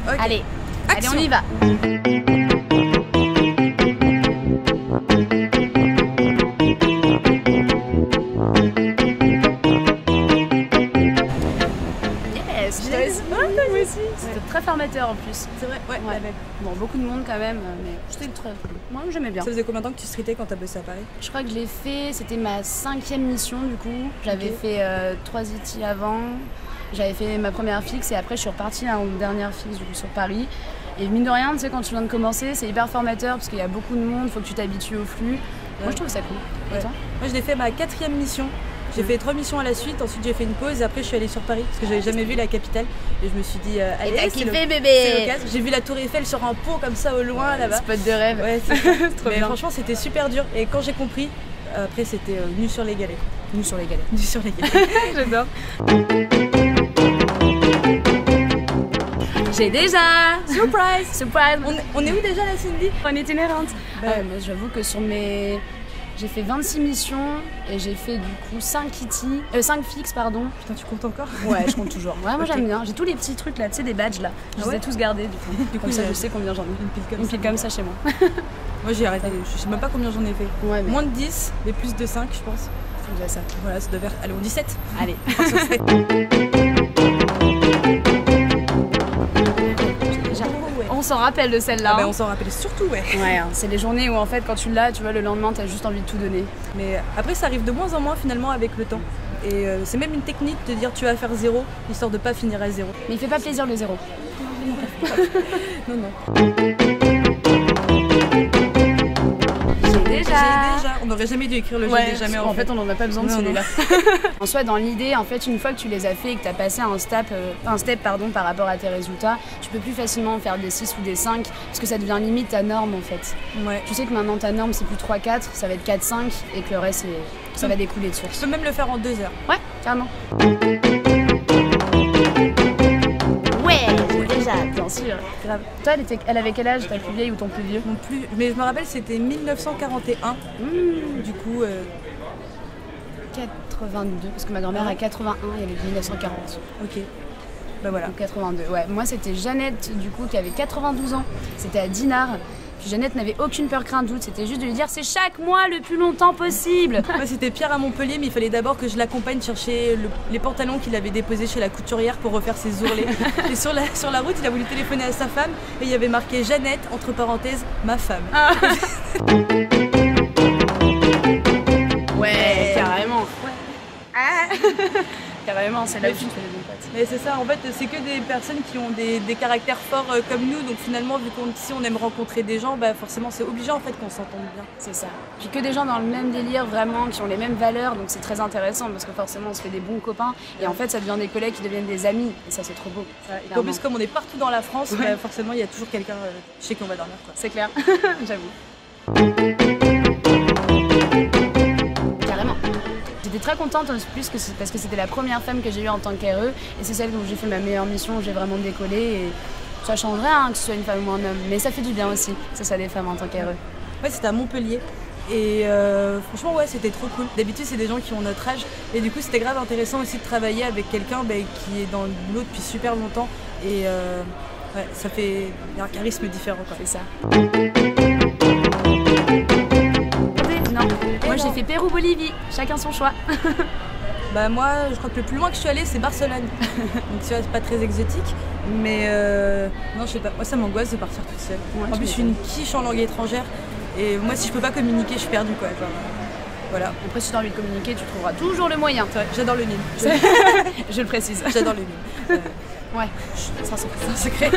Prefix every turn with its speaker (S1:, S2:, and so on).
S1: Okay.
S2: Allez,
S1: Action.
S2: allez, on y va. Yes, je t'avais moi aussi. C'était très formateur en plus.
S1: C'est vrai, ouais.
S2: Bon, beaucoup de monde quand même, mais c'était très cool. Moi, j'aimais bien.
S1: Ça faisait combien de temps que tu streetais quand t'as bossé à Paris?
S2: Je crois que je l'ai fait, c'était ma 5e mission du coup. J'avais fait 3 ETI avant, j'avais fait ma première fixe et après je suis repartie en dernière fixe du coup sur Paris. Et mine de rien, tu sais, quand tu viens de commencer, c'est hyper formateur parce qu'il y a beaucoup de monde, il faut que tu t'habitues au flux. Moi je trouve ça cool. Et toi?
S1: Moi je l'ai fait ma 4e mission. J'ai fait 3 missions à la suite, ensuite j'ai fait une pause et après je suis allée sur Paris parce que j'avais jamais vu la capitale et je me suis dit allez,
S2: t'as kiffé bébé.
S1: C'est l'occasion. J'ai vu la tour Eiffel sur un pont comme ça au loin là-bas.
S2: Spot de rêve.
S1: Ouais, c'est ça.
S2: Trop
S1: Mais
S2: bien.
S1: franchement c'était super dur et quand j'ai compris, après c'était nu sur les galets.
S2: Nous sur les galets.
S1: Nu sur les galets.
S2: J'adore. J'ai déjà
S1: Surprise.
S2: Surprise.
S1: On est où déjà la Cindy?
S2: On est itinérante.
S1: Bah,
S2: moi j'avoue que sur mes... J'ai fait 26 missions et j'ai fait du coup 5 fixes pardon.
S1: Putain tu comptes encore?
S2: Ouais je compte toujours. Ouais moi
S1: Okay.
S2: j'aime bien. J'ai tous les petits trucs là, tu sais des badges là. Je les ai tous gardés du coup. Comme ça je sais combien j'en ai. Une pile comme ça chez moi.
S1: Moi j'ai arrêté, je sais même pas combien j'en ai fait.
S2: Ouais, mais...
S1: Moins de 10 mais plus de 5 je pense.
S2: C'est déjà ça.
S1: Voilà ça devait... Allez on dit 7.
S2: Allez. On s'en rappelle de celle-là.
S1: On s'en rappelle surtout ouais.
S2: Ouais, c'est les journées où en fait quand tu l'as, tu vois, le lendemain t'as juste envie de tout donner.
S1: Mais après ça arrive de moins en moins finalement avec le temps. Et c'est même une technique de dire tu vas faire 0, histoire de pas finir à 0.
S2: Mais il fait pas plaisir le 0.
S1: Non, non.
S2: J'ai déjà.
S1: On n'aurait jamais dû écrire le j'ai déjà, mais
S2: en fait on en a pas besoin de
S1: Non,
S2: celui-là. En soi dans l'idée, en fait une fois que tu les as fait et que tu as passé un step par rapport à tes résultats, tu peux plus facilement faire des 6 ou des 5 parce que ça devient limite ta norme en fait.
S1: Ouais.
S2: Tu sais que maintenant ta norme c'est plus 3-4, ça va être 4-5 et que le reste ça va découler de source.
S1: Tu peux même le faire en 2 heures.
S2: Ouais, carrément. Ouais, j'ai déjà, bien sûr.
S1: Grave.
S2: Toi, elle avait quel âge, ta plus vieille ou ton plus vieux?
S1: Non plus, mais je me rappelle c'était 1941. Du coup,
S2: 82, parce que ma grand-mère a 81 et elle est de 1940.
S1: ok. Bah voilà.
S2: Donc 82, ouais. Moi, c'était Jeannette, du coup, qui avait 92 ans. C'était à Dinard. Puis Jeannette n'avait aucune peur, crainte, doute. C'était juste de lui dire c'est chaque mois le plus longtemps possible.
S1: Moi c'était Pierre à Montpellier, mais il fallait d'abord que je l'accompagne chercher les pantalons qu'il avait déposés chez la couturière pour refaire ses ourlets. Et sur la route, il a voulu téléphoner à sa femme et il y avait marqué Jeannette, entre parenthèses, ma femme.
S2: Ah. Ouais, carrément. Ouais. Ah. Carrément, c'est là où tu te fais des bons potes.
S1: Mais c'est ça, en fait, c'est que des personnes qui ont des caractères forts comme nous, donc finalement, vu qu'ici on aime rencontrer des gens, bah forcément c'est obligé en fait qu'on s'entende bien.
S2: C'est ça. Puis que des gens dans le même délire, vraiment, qui ont les mêmes valeurs, donc c'est très intéressant parce que forcément on se fait des bons copains et en fait ça devient des collègues qui deviennent des amis et ça c'est trop beau.
S1: Et en plus, comme on est partout dans la France, bah, forcément il y a toujours quelqu'un chez qui on va dormir.
S2: C'est clair, j'avoue. Carrément. J'étais très contente en plus parce que c'était la première femme que j'ai eue en tant qu'RE et c'est celle où j'ai fait ma meilleure mission, où j'ai vraiment décollé et ça changerait hein, que ce soit une femme ou un homme, mais ça fait du bien aussi que ce soit des femmes en tant qu'RE.
S1: Ouais, c'était à Montpellier et franchement ouais c'était trop cool. D'habitude c'est des gens qui ont notre âge et du coup c'était grave intéressant aussi de travailler avec quelqu'un qui est dans le boulot depuis super longtemps et ouais, ça fait un charisme différent quoi.
S2: C'est ça. Non, moi j'ai fait Pérou-Bolivie, chacun son choix.
S1: Bah moi je crois que le plus loin que je suis allée c'est Barcelone. Donc tu vois c'est pas très exotique mais non je sais pas, moi ça m'angoisse de partir toute seule.
S2: Ouais,
S1: en plus je suis une quiche en langue étrangère et moi si je peux pas communiquer je suis perdue quoi. Genre, voilà.
S2: Après si tu as envie de communiquer tu trouveras toujours le moyen.
S1: Ouais, j'adore le mime.
S2: Je le précise.
S1: J'adore le mime.
S2: Ouais, c'est un secret.
S1: C'est un secret.